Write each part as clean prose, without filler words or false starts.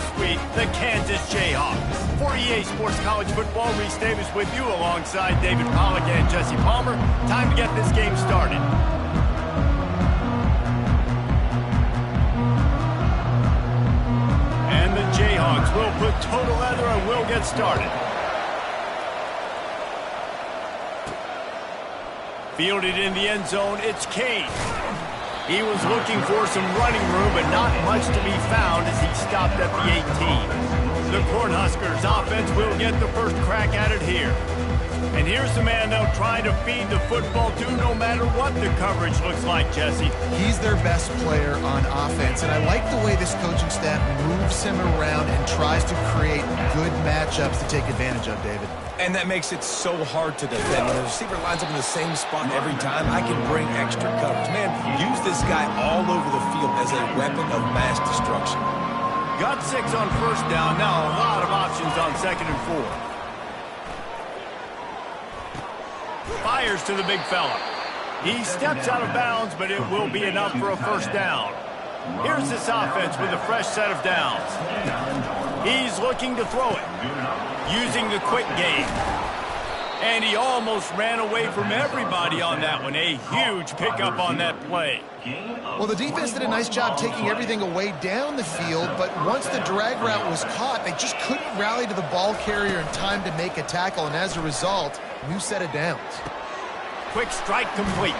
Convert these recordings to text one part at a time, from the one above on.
this week, the Kansas Jayhawks. For EA Sports College Football, Reese Davis with you alongside David Pollack and Jesse Palmer. Time to get this game started. And the Jayhawks will put total leather and will get started. Fielded in the end zone, it's Kane. He was looking for some running room, but not much to be found as he stopped at the 18. The Cornhuskers offense will get the first crack at it here. And here's the man they'll try to feed the football to no matter what the coverage looks like, Jesse. He's their best player on offense, and I like the way this coaching staff moves him around and tries to create good matchups to take advantage of, David. And that makes it so hard to defend. When the receiver lines up in the same spot every time, I can bring extra coverage. Man, use this guy all over the field as a weapon of mass destruction. Got 6 on first down. Now a lot of options on 2nd and 4. Fires to the big fella. He steps out of bounds, but it will be enough for a first down. Here's this offense with a fresh set of downs. He's looking to throw it, using the quick game. And he almost ran away from everybody on that one. A huge pickup on that play. Well, the defense did a nice job taking everything away down the field, but once the drag route was caught, they just couldn't rally to the ball carrier in time to make a tackle, and as a result, new set of downs. Quick strike complete.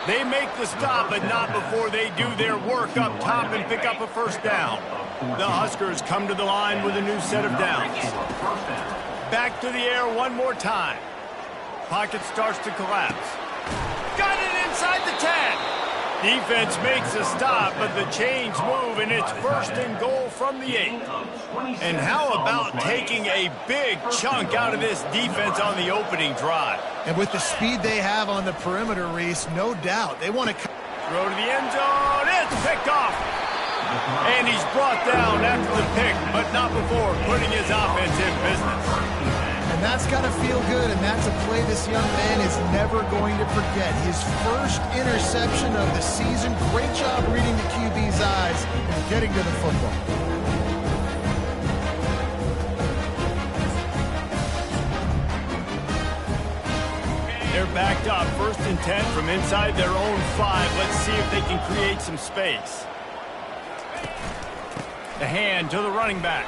They make the stop, but not before they do their work up top and pick up a first down. The Huskers come to the line with a new set of downs. Back to the air one more time. Pocket starts to collapse. Got it inside the 10. Defense makes a stop, but the chains move, and it's 1st and goal from the 8. And how about taking a big chunk out of this defense on the opening drive? And with the speed they have on the perimeter, Reese, no doubt, they want to throw to the end zone. It's picked off. And he's brought down after the pick, but not before putting his offense in business. And that's got to feel good, and that's a play this young man is never going to forget. His first interception of the season. Great job reading the QB's eyes and getting to the football. They're backed up, 1st and 10 from inside their own 5. Let's see if they can create some space. The hand to the running back.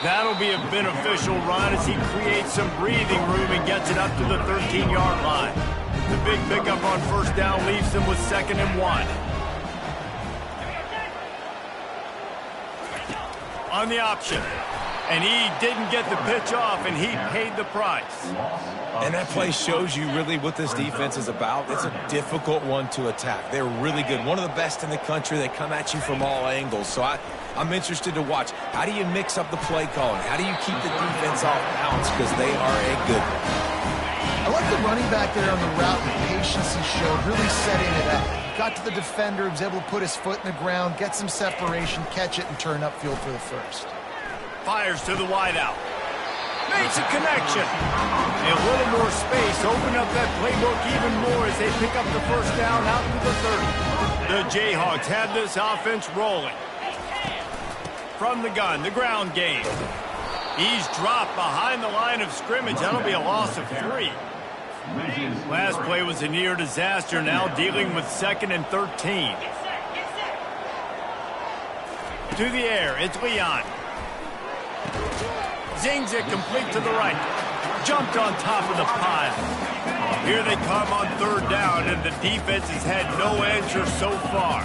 That'll be a beneficial run as he creates some breathing room and gets it up to the 13-yard line. The big pickup on first down leaves them with 2nd and 1. On the option. And he didn't get the pitch off, and he paid the price. And that play shows you really what this defense is about. It's a difficult one to attack. They're really good. One of the best in the country. They come at you from all angles. So I'm interested to watch. How do you mix up the play calling? How do you keep the defense off balance? Because they are a good one. I like the running back there on the route, the patience he showed, really setting it up. Got to the defender, was able to put his foot in the ground, get some separation, catch it, and turn upfield for the first. Fires to the wideout. Makes a connection. A little more space. Open up that playbook even more as they pick up the first down out to the 30. The Jayhawks have this offense rolling. From the gun, the ground game. He's dropped behind the line of scrimmage. That'll be a loss of 3. Last play was a near disaster. Now dealing with 2nd and 13. To the air, it's Leon. Zings it complete to the right. Jumped on top of the pile. Here they come on 3rd down, and the defense has had no answer so far.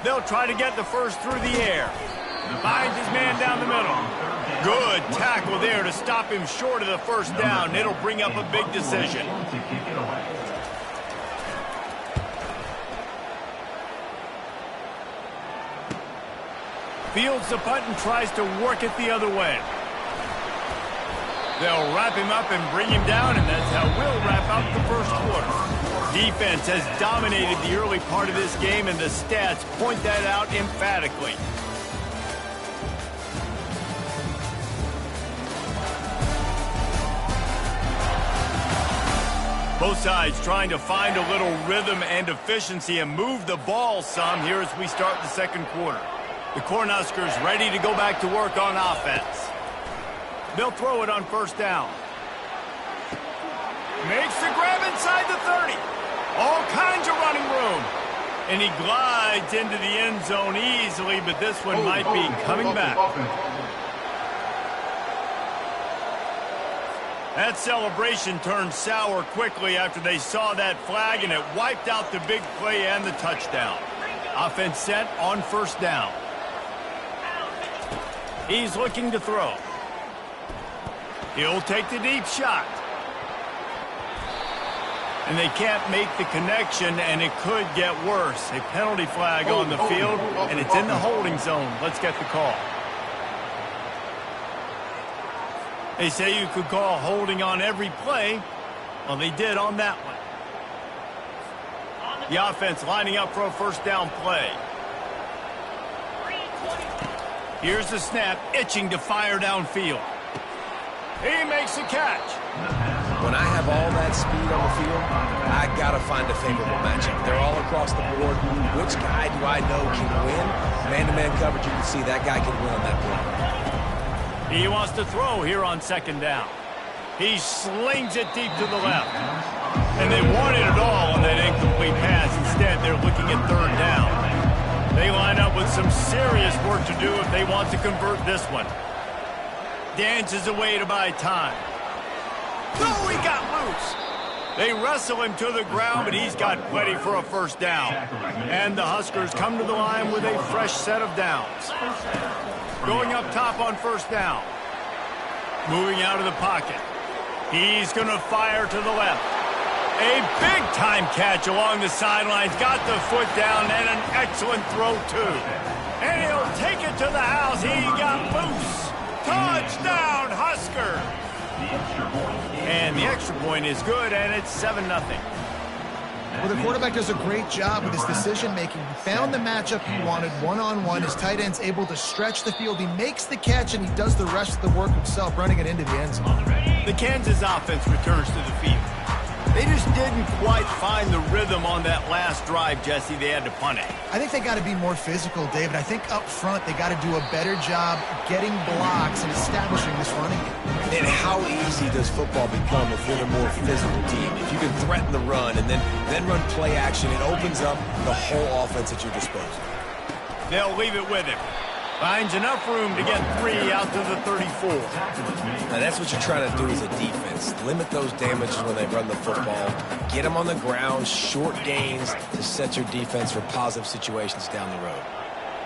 They'll try to get the first through the air. Finds his man down the middle. Good tackle there to stop him short of the first down. It'll bring up a big decision. Fields the punt and tries to work it the other way. They'll wrap him up and bring him down, and that's how we'll wrap up the first quarter. Defense has dominated the early part of this game, and the stats point that out emphatically. Both sides trying to find a little rhythm and efficiency and move the ball some here as we start the second quarter. The Cornhuskers ready to go back to work on offense. They'll throw it on first down. Makes the grab inside the 30. All kinds of running room. And he glides into the end zone easily, but this one might be coming back. That celebration turned sour quickly after they saw that flag, and it wiped out the big play and the touchdown. Offense set on first down. He's looking to throw. He'll take the deep shot. And they can't make the connection, and it could get worse. A penalty flag on the field, and it's in the holding zone. Let's get the call. They say you could call holding on every play. Well, they did on that one. The offense lining up for a first down play. Here's the snap, itching to fire downfield. He makes the catch. When I have all that speed on the field, I got to find a favorable matchup. They're all across the board. Which guy do I know can win? Man-to-man coverage, you can see that guy can win on that play. He wants to throw here on second down. He slings it deep to the left. And they wanted it all on that incomplete pass. Instead, they're looking at third down. They line up with some serious work to do if they want to convert this one. Dances away to buy time. Oh, he got loose. They wrestle him to the ground, but he's got plenty for a first down. And the Huskers come to the line with a fresh set of downs. Going up top on first down. Moving out of the pocket. He's going to fire to the left. A big-time catch along the sidelines. Got the foot down and an excellent throw, too. And he'll take it to the house. He got loose. Touchdown, Husker. And the extra point is good, and it's 7-0. Well, the quarterback does a great job with his decision-making. He found the matchup he wanted one-on-one. His tight end's able to stretch the field. He makes the catch, and he does the rest of the work himself, running it into the end zone. The Kansas offense returns to the field. They just didn't quite find the rhythm on that last drive, Jesse. They had to punt it. I think they got to be more physical, David. I think up front they got to do a better job getting blocks and establishing this running game. And how easy does football become if you're the more physical team? If you can threaten the run and then run play action, it opens up the whole offense at your disposal. They'll leave it with him. Finds enough room to get 3 out to the 34. Now that's what you're trying to do as a defense. Limit those damages when they run the football. Get them on the ground, short gains to set your defense for positive situations down the road.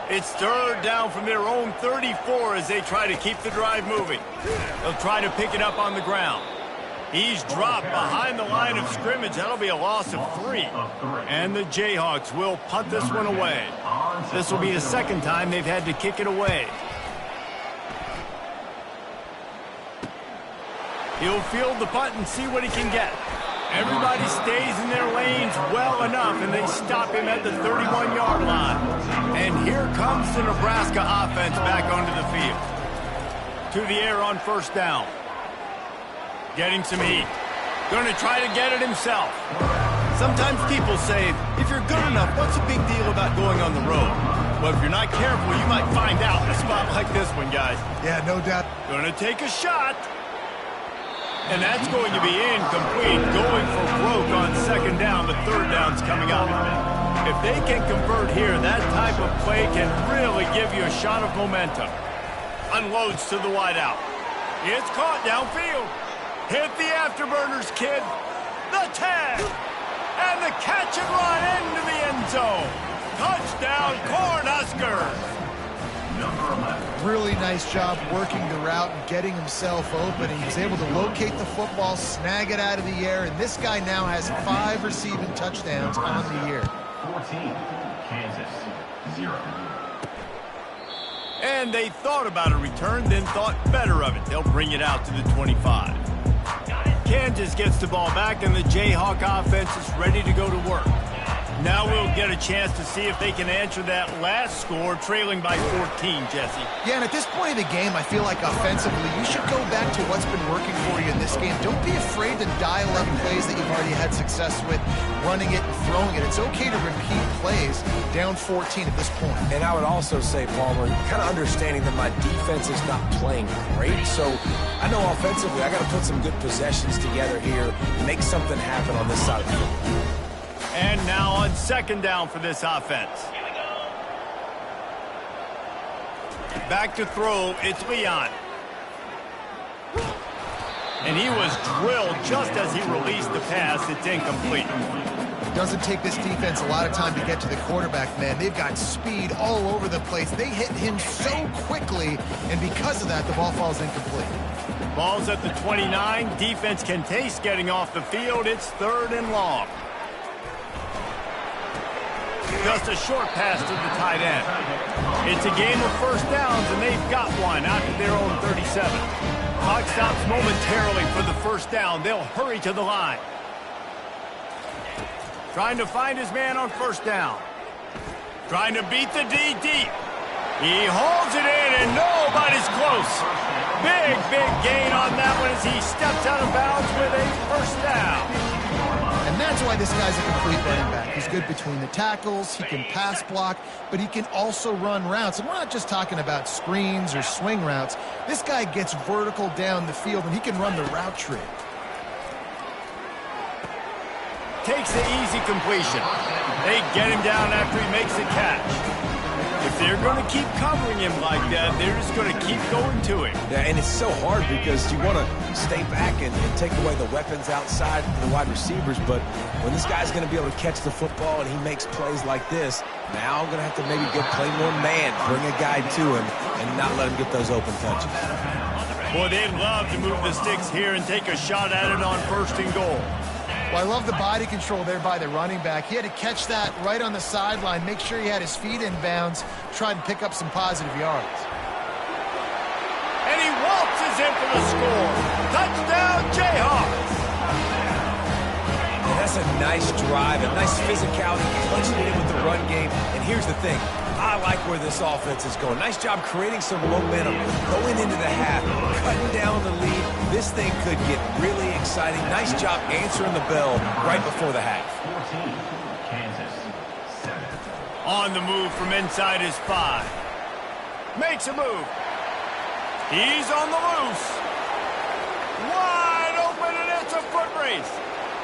It's third down from their own 34 as they try to keep the drive moving. They'll try to pick it up on the ground. He's dropped behind the line of scrimmage. That'll be a loss of 3. And the Jayhawks will punt this one away. This will be the second time they've had to kick it away. He'll field the punt and see what he can get. Everybody stays in their lanes well enough, and they stop him at the 31-yard line. And here comes the Nebraska offense back onto the field. To the air on first down. Getting some heat. Going to try to get it himself. Sometimes people say, if you're good enough, what's the big deal about going on the road? Well, if you're not careful, you might find out in a spot like this one, guys. Yeah, no doubt. Going to take a shot. And that's going to be incomplete. Going for broke on second down. The third down's coming up. If they can convert here, that type of play can really give you a shot of momentum. Unloads to the wideout. It's caught downfield. Hit the afterburners, kid. The tag. And the catch and run into the end zone. Touchdown, Cornhuskers. Really nice job working the route and getting himself open. He was able to locate the football, snag it out of the air, and this guy now has 5 receiving touchdowns on the year. 14, Kansas, 0. And they thought about a return, then thought better of it. They'll bring it out to the 25. Kansas gets the ball back, and the Jayhawk offense is ready to go to work. Now we'll get a chance to see if they can answer that last score, trailing by 14, Jesse. Yeah, and at this point of the game, I feel like offensively, you should go back to what's been working for you in this game. Don't be afraid to dial up plays that you've already had success with, running it and throwing it. It's okay to repeat plays down 14 at this point. And I would also say, Palmer, kind of understanding that my defense is not playing great, so I know offensively I got to put some good possessions together here and make something happen on this side of the field. And now on second down for this offense. Back to throw, it's Leon. And he was drilled just as he released the pass. It's incomplete. It doesn't take this defense a lot of time to get to the quarterback, man. They've got speed all over the place. They hit him so quickly, and because of that, the ball falls incomplete. Ball's at the 29. Defense can taste getting off the field. It's 3rd and long. Just a short pass to the tight end. It's a game of first downs, and they've got one out to their own 37. Clock stops momentarily for the first down. They'll hurry to the line. Trying to find his man on first down. Trying to beat the D deep. He holds it in, and nobody's close. Big gain on that one as he steps out of bounds with a first down. And that's why this guy's a complete running back. He's good between the tackles, he can pass block, but he can also run routes. And we're not just talking about screens or swing routes. This guy gets vertical down the field, and he can run the route tree. Takes the easy completion. They get him down after he makes the catch. If they're going to keep covering him like that, they're just going to keep going to him. Yeah, and it's so hard because you want to stay back and take away the weapons outside to the wide receivers, but when this guy's going to be able to catch the football and he makes plays like this, now I'm going to have to maybe go play more man, bring a guy to him, and not let him get those open touches. Boy, they'd love to move the sticks here and take a shot at it on 1st and goal. Well, I love the body control there by the running back. He had to catch that right on the sideline, make sure he had his feet in bounds, try and pick up some positive yards. And he waltzes in for the score. Touchdown, Jayhawks. And that's a nice drive, a nice physicality, punching it in with the run game. And here's the thing. I like where this offense is going. Nice job creating some momentum, going into the half, cutting down the lead. This thing could get really exciting. Nice job answering the bell right before the half. 14, Kansas, 7. On the move from inside his 5. Makes a move. He's on the loose. Wide open, and it's a foot race.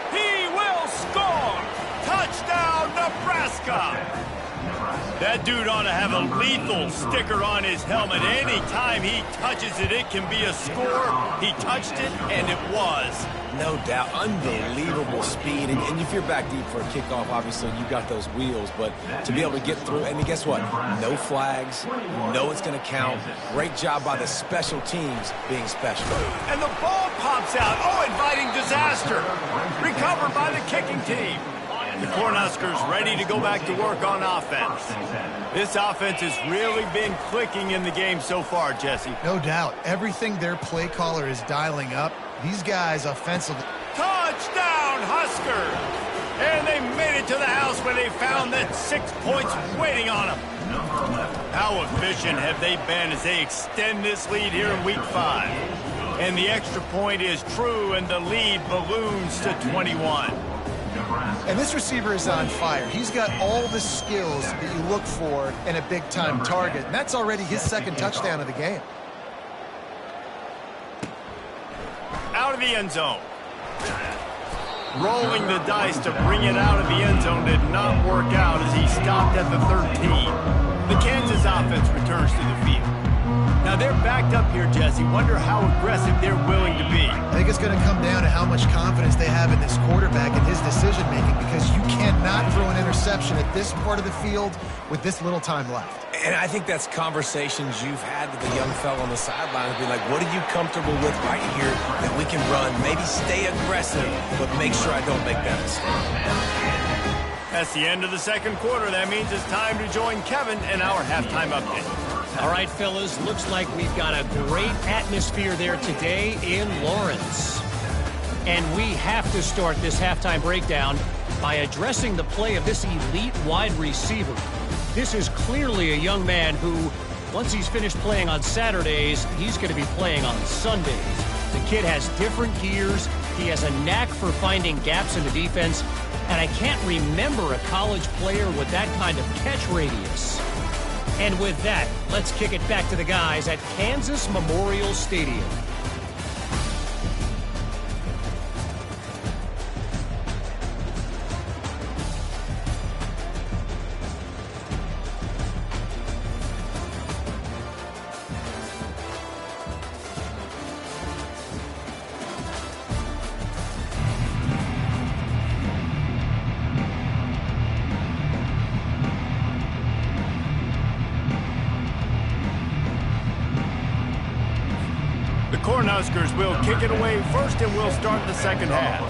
He will score. Touchdown, Nebraska. That dude ought to have a lethal sticker on his helmet. Anytime he touches it, it can be a score. He touched it, and it was. No doubt. Unbelievable speed. And if you're back deep for a kickoff, obviously you got those wheels. But to be able to get through, and guess what? No flags. You know it's going to count. Great job by the special teams being special. And the ball pops out. Oh, inviting disaster. Recovered by the kicking team. The Cornhuskers ready to go back to work on offense. This offense has really been clicking in the game so far, Jesse. No doubt. Everything their play caller is dialing up, these guys offensively. Touchdown, Huskers! And they made it to the house where they found that 6 points waiting on them. How efficient have they been as they extend this lead here in Week 5? And the extra point is true, and the lead balloons to 21. And this receiver is on fire. He's got all the skills that you look for in a big-time target. And that's already his 2nd touchdown of the game. Out of the end zone. Rolling the dice to bring it out of the end zone did not work out as he stopped at the 13. The Kansas offense returns to the field. Now they're backed up here, Jesse. Wonder how aggressive they're willing to be. I think it's going to come down to how much confidence they have in this quarterback and his decision-making, because you cannot throw an interception at this part of the field with this little time left. And I think that's conversations you've had with the young fellow on the sideline. Be like, what are you comfortable with right here that we can run? Maybe stay aggressive, but make sure I don't make that mistake. That's the end of the 2nd quarter. That means it's time to join Kevin in our halftime update. All right, fellas, looks like we've got a great atmosphere there today in Lawrence. And we have to start this halftime breakdown by addressing the play of this elite wide receiver. This is clearly a young man who, once he's finished playing on Saturdays, he's going to be playing on Sundays. The kid has different gears. He has a knack for finding gaps in the defense. And I can't remember a college player with that kind of catch radius. And with that, let's kick it back to the guys at Kansas Memorial Stadium. The Cornhuskers will kick it away first, and we'll start the second half.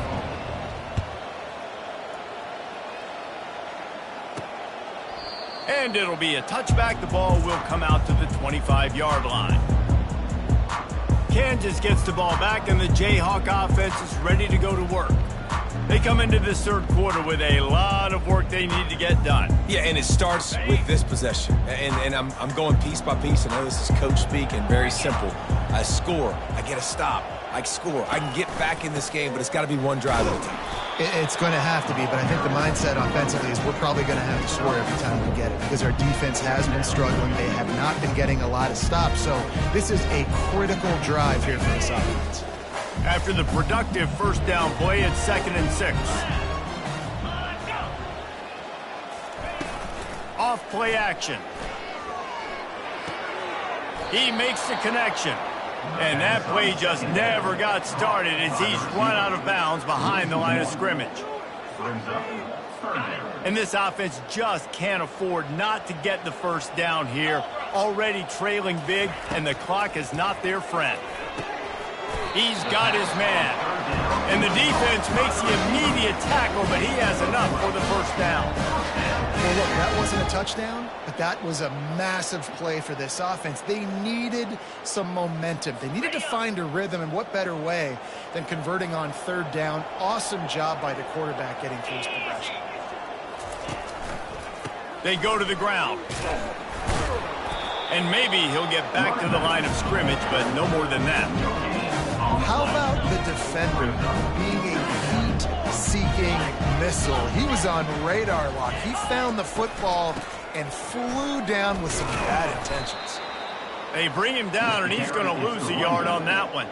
And it'll be a touchback. The ball will come out to the 25-yard line. Kansas gets the ball back, and the Jayhawk offense is ready to go to work. They come into this third quarter with a lot of work they need to get done. Yeah, and it starts with this possession. And I'm going piece by piece. I know this is coach speak and very simple. I score. I get a stop. I score. I can get back in this game, but it's got to be one drive at a time. It's going to have to be, but I think the mindset offensively is we're probably going to have to score every time we get it because our defense has been struggling. They have not been getting a lot of stops, so this is a critical drive here for this offense. After the productive first down play, it's 2nd and 6. Off play action. He makes the connection. And that play just never got started as he's run out of bounds behind the line of scrimmage. And this offense just can't afford not to get the first down here. Already trailing big, and the clock is not their friend. He's got his man. And the defense makes the immediate tackle, but he has enough for the first down. Well, look, that wasn't a touchdown, but that was a massive play for this offense. They needed some momentum. They needed to find a rhythm, and what better way than converting on third down. Awesome job by the quarterback getting through his progression. They go to the ground. And maybe he'll get back to the line of scrimmage, but no more than that. How about the defender being a heat-seeking missile? He was on radar lock. He found the football and flew down with some bad intentions. They bring him down, and he's going to lose a yard on that one.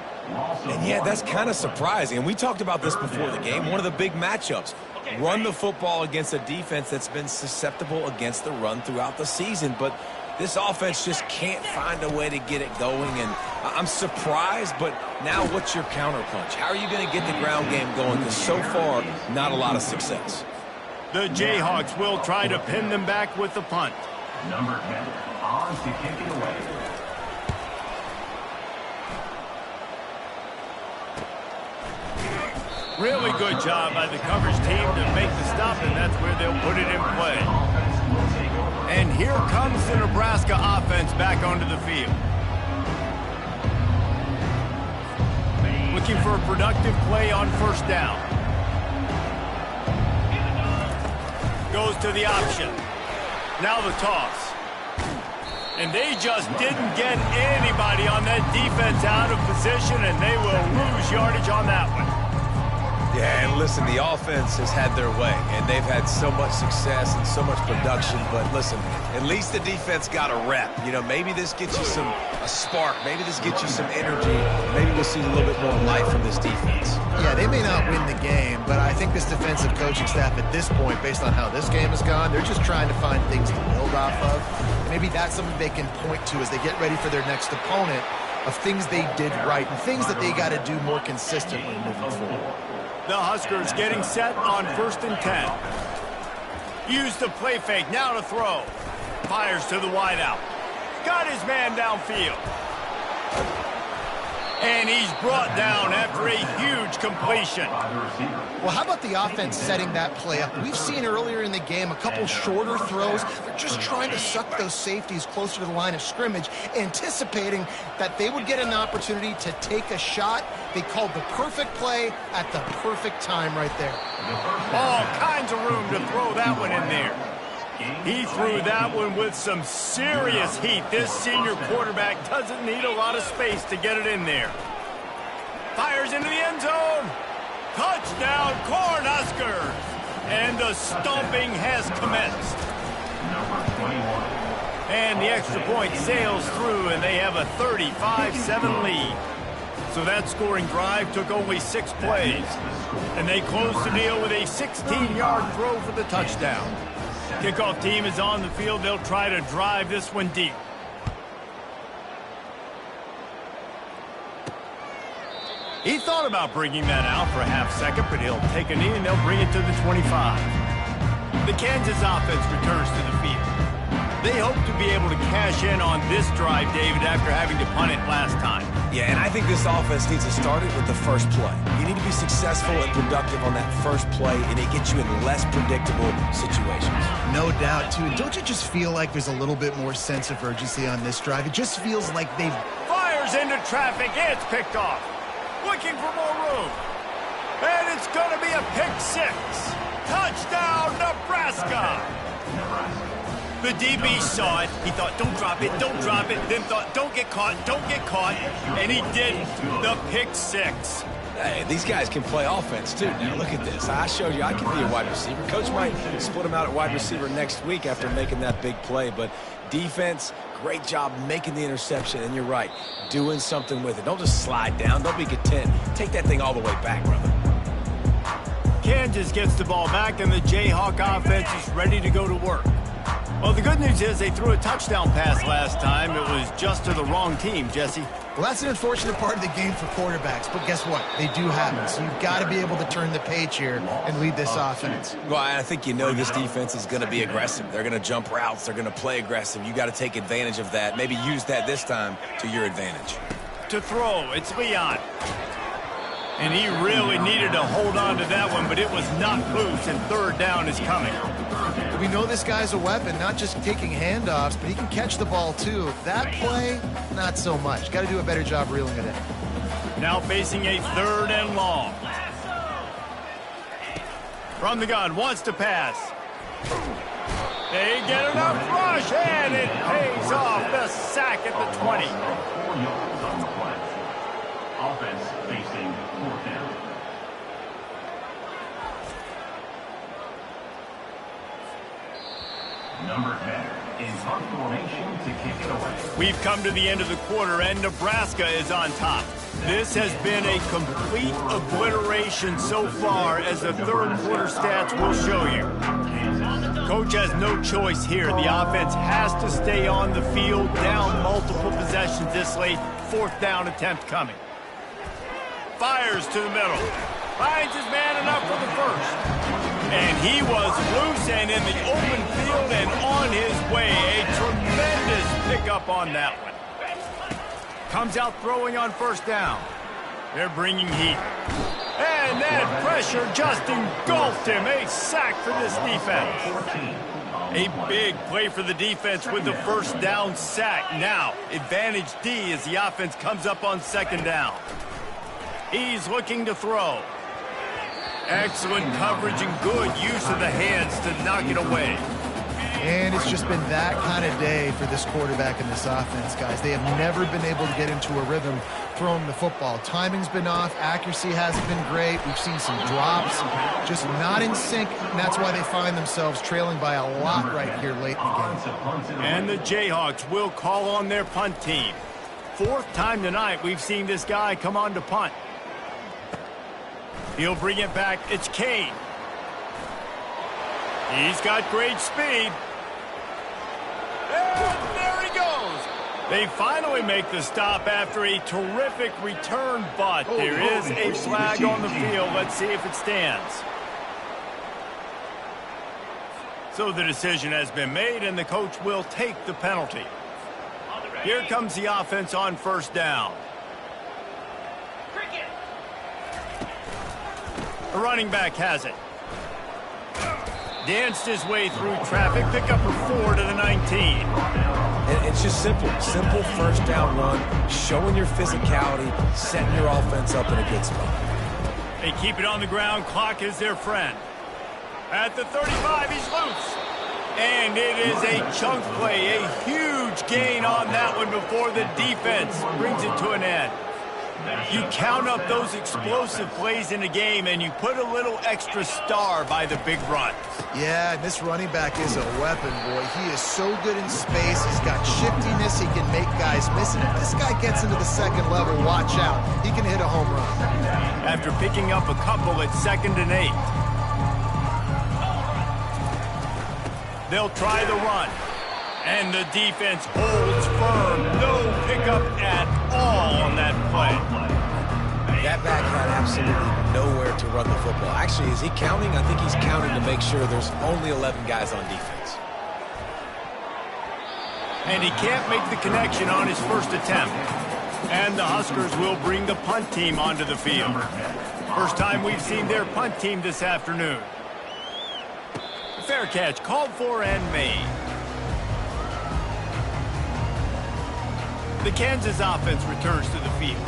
And yeah, that's kind of surprising. And we talked about this before the game. One of the big matchups. Run the football against a defense that's been susceptible against the run throughout the season. But this offense just can't find a way to get it going. And I'm surprised, but now what's your counterpunch? How are you going to get the ground game going? Because so far, not a lot of success. The Jayhawks will try to pin them back with the punt. Number 10 on to kick it away. Really good job by the coverage team to make the stop, and that's where they'll put it in play. And here comes the Nebraska offense back onto the field. Looking for a productive play on first down. Goes to the option. Now the toss. And they just didn't get anybody on that defense out of position, and they will lose yardage on that one. Yeah, and listen, the offense has had their way, and they've had so much success and so much production. But listen, at least the defense got a rep. You know, maybe this gets you a spark. Maybe this gets you some energy. Maybe we'll see a little bit more life from this defense. Yeah, they may not win the game, but I think this defensive coaching staff at this point, based on how this game has gone, they're just trying to find things to build off of. Maybe that's something they can point to as they get ready for their next opponent of things they did right and things that they got to do more consistently moving forward. The Huskers getting set on 1st and 10. Use the play fake, now to throw. Fires to the wideout. Got his man downfield. And he's brought down after a huge completion. Well, how about the offense setting that play up? We've seen earlier in the game a couple shorter throws. They're just trying to suck those safeties closer to the line of scrimmage, anticipating that they would get an opportunity to take a shot. They called the perfect play at the perfect time right there. All kinds of room to throw that one in there. He threw that one with some serious heat. This senior quarterback doesn't need a lot of space to get it in there. Fires into the end zone. Touchdown, Cornhuskers. And the stomping has commenced. And the extra point sails through, and they have a 35-7 lead. So that scoring drive took only 6 plays. And they closed the deal with a 16-yard throw for the touchdown. Kickoff team is on the field. They'll try to drive this one deep. He thought about bringing that out for a half second, but he'll take a knee and they'll bring it to the 25. The Kansas offense returns to the field. They hope to be able to cash in on this drive, David, after having to punt it last time. Yeah, and I think this offense needs to start it with the first play. You need to be successful and productive on that first play, and it gets you in less predictable situations. No doubt, too. And don't you just feel like there's a little bit more sense of urgency on this drive? It just feels like they've... Fires into traffic. It's picked off. Looking for more room. And it's going to be a pick 6. Touchdown, Nebraska. The DB saw it. He thought, don't drop it, don't drop it. Then thought, don't get caught, don't get caught. And he didn't. The pick 6. Hey, these guys can play offense, too. Now, look at this. I showed you I can be a wide receiver. Coach might split him out at wide receiver next week after making that big play. But defense, great job making the interception. And you're right, doing something with it. Don't just slide down. Don't be content. Take that thing all the way back, brother. Kansas gets the ball back, and the Jayhawk offense is ready to go to work. Well, the good news is they threw a touchdown pass last time. It was just to the wrong team, Jesse. Well, that's an unfortunate part of the game for quarterbacks, but guess what? They do happen, so you've got to be able to turn the page here and lead this offense. Well, I think you know this defense is going to be aggressive. They're going to jump routes. They're going to play aggressive. You got to take advantage of that. Maybe use that this time to your advantage. To throw, it's Leon. And he really needed to hold on to that one, but it was not loose, and third down is coming. We know this guy's a weapon, not just taking handoffs, but he can catch the ball, too. That play, not so much. Got to do a better job reeling it in. Now facing a 3rd and long. From the gun, wants to pass. They get enough rush, and it pays off. The sack at the 20. 4 yards on the play. Offense facing 4th down. Number 10 is punt formation to kick it away. We've come to the end of the quarter, and Nebraska is on top. This has been a complete obliteration so far, as the third quarter stats will show you. Coach has no choice here. The offense has to stay on the field, down multiple possessions this late. 4th down attempt coming. Fires to the middle. Finds his man enough for the first. And he was loose and in the open field and on his way. A tremendous pickup on that one. Comes out throwing on 1st down. They're bringing heat. And that pressure just engulfed him. A sack for this defense. A big play for the defense with the 1st down sack. Now, advantage D as the offense comes up on 2nd down. He's looking to throw. Excellent coverage and good use of the hands to knock it away. And it's just been that kind of day for this quarterback and this offense, guys. They have never been able to get into a rhythm throwing the football. Timing's been off. Accuracy hasn't been great. We've seen some drops. Just not in sync, and that's why they find themselves trailing by a lot right here late in the game. And the Jayhawks will call on their punt team. 4th time tonight we've seen this guy come on to punt. He'll bring it back. It's Kane. He's got great speed. And there he goes. They finally make the stop after a terrific return, but there is a flag on the field. Let's see if it stands. So the decision has been made, and the coach will take the penalty. Here comes the offense on 1st down. The running back has it. Danced his way through traffic, pick up a 4 to the 19. And it's just simple first down run, showing your physicality, setting your offense up in a good spot. They keep it on the ground, clock is their friend. At the 35, he's loose. And it is a chunk play, a huge gain on that one before the defense brings it to an end. You count up those explosive plays in a game, and you put a little extra star by the big runs. Yeah, this running back is a weapon, boy. He is so good in space. He's got shiftiness. He can make guys miss. And if this guy gets into the second level, watch out. He can hit a home run. After picking up a couple at 2nd and 8. They'll try the run. And the defense holds firm. No pickup at all on that play. That back had absolutely nowhere to run the football. Actually, is he counting? I think he's counting to make sure there's only 11 guys on defense. And he can't make the connection on his first attempt. And the Huskers will bring the punt team onto the field. First time we've seen their punt team this afternoon. Fair catch, called for and made. The Kansas offense returns to the field.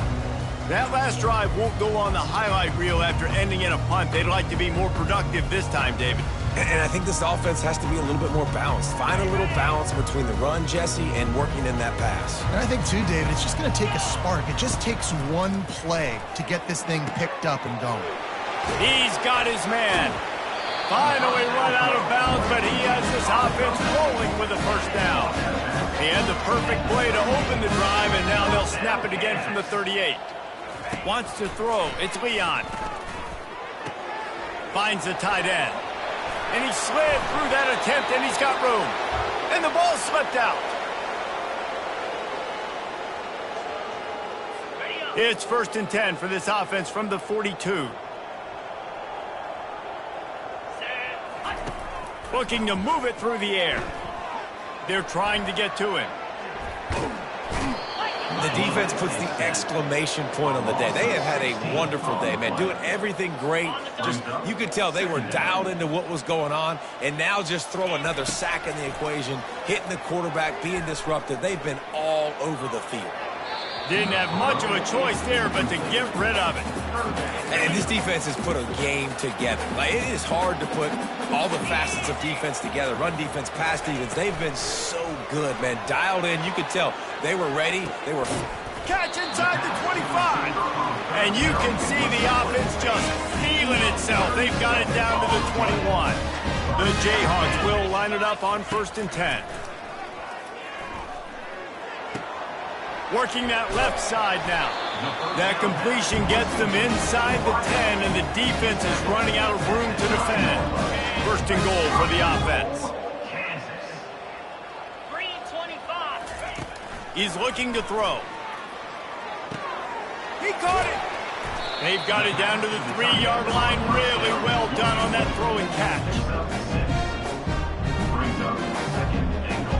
That last drive won't go on the highlight reel after ending in a punt. They'd like to be more productive this time, David. And I think this offense has to be a little bit more balanced. Find a little balance between the run, Jesse, and working in that pass. And I think, too, David, it's just going to take a spark. It just takes one play to get this thing picked up and going. He's got his man. Finally run out of bounds, but he has this offense rolling with a first down. He had the perfect play to open the drive, and now they'll snap it again from the 38. Wants to throw. It's Leon. Finds the tight end. And he slid through that attempt, and he's got room. And the ball slipped out. It's 1st and 10 for this offense from the 42. Looking to move it through the air. They're trying to get to him. The defense puts the exclamation point on the day. They have had a wonderful day, man. Doing everything great. Just, you could tell they were dialed into what was going on. And now just throw another sack in the equation, hitting the quarterback, being disruptive. They've been all over the field. Didn't have much of a choice there, but to get rid of it. And this defense has put a game together. Like, it is hard to put all the facets of defense together. Run defense, pass defense. They've been so good, man. Dialed in. You could tell they were ready. They were... Catch inside the 25. And you can see the offense just feeling itself. They've got it down to the 21. The Jayhawks will line it up on 1st and 10. Working that left side now. That completion gets them inside the 10, and the defense is running out of room to defend. 1st and goal for the offense. 3:25. He's looking to throw. He caught it. They've got it down to the 3-yard line. Really well done on that throw and catch. Brings up 2nd and goal.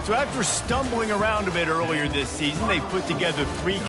So after stumbling around a bit earlier this season, they put together 3